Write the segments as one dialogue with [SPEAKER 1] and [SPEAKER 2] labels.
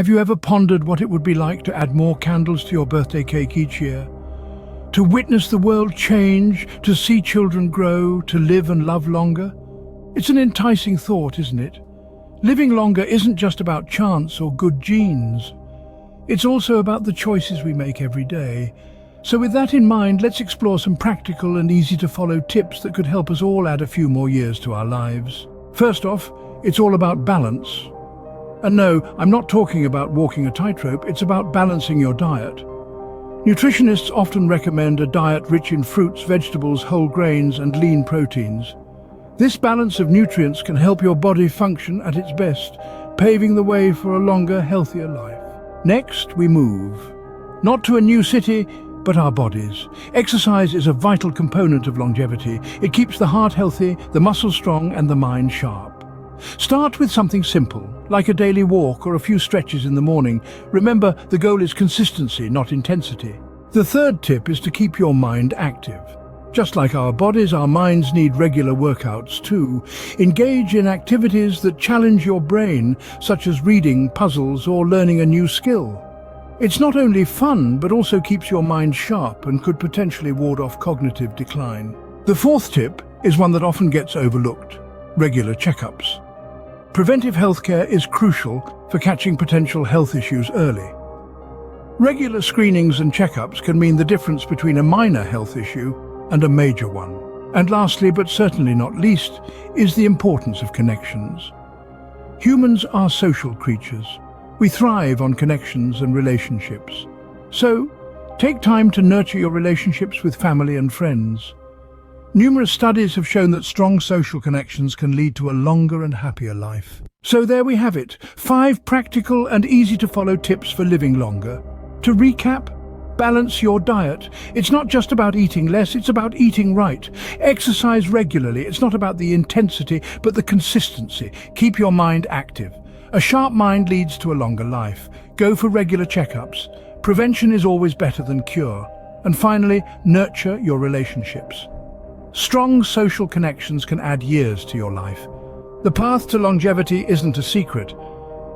[SPEAKER 1] Have you ever pondered what it would be like to add more candles to your birthday cake each year? To witness the world change, to see children grow, to live and love longer? It's an enticing thought, isn't it? Living longer isn't just about chance or good genes. It's also about the choices we make every day. So with that in mind, let's explore some practical and easy-to-follow tips that could help us all add a few more years to our lives. First off, it's all about balance. And no, I'm not talking about walking a tightrope, it's about balancing your diet. Nutritionists often recommend a diet rich in fruits, vegetables, whole grains, and lean proteins. This balance of nutrients can help your body function at its best, paving the way for a longer, healthier life. Next, we move. Not to a new city, but our bodies. Exercise is a vital component of longevity. It keeps the heart healthy, the muscles strong, and the mind sharp. Start with something simple, like a daily walk or a few stretches in the morning. Remember, the goal is consistency, not intensity. The third tip is to keep your mind active. Just like our bodies, our minds need regular workouts too. Engage in activities that challenge your brain, such as reading, puzzles, or learning a new skill. It's not only fun, but also keeps your mind sharp and could potentially ward off cognitive decline. The fourth tip is one that often gets overlooked: regular checkups. Preventive healthcare is crucial for catching potential health issues early. Regular screenings and checkups can mean the difference between a minor health issue and a major one. And lastly, but certainly not least, is the importance of connections. Humans are social creatures. We thrive on connections and relationships. So, take time to nurture your relationships with family and friends. Numerous studies have shown that strong social connections can lead to a longer and happier life. So there we have it, 5 practical and easy-to-follow tips for living longer. To recap, balance your diet. It's not just about eating less, it's about eating right. Exercise regularly. It's not about the intensity, but the consistency. Keep your mind active. A sharp mind leads to a longer life. Go for regular checkups. Prevention is always better than cure. And finally, nurture your relationships. Strong social connections can add years to your life. The path to longevity isn't a secret.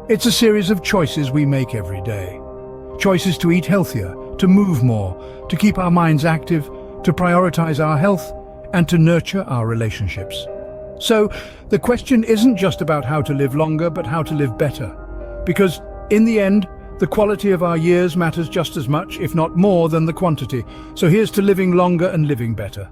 [SPEAKER 1] It's a series of choices we make every day. Choices to eat healthier, to move more, to keep our minds active, to prioritize our health, and to nurture our relationships. So, the question isn't just about how to live longer, but how to live better. Because, in the end, the quality of our years matters just as much, if not more, than the quantity. So here's to living longer and living better.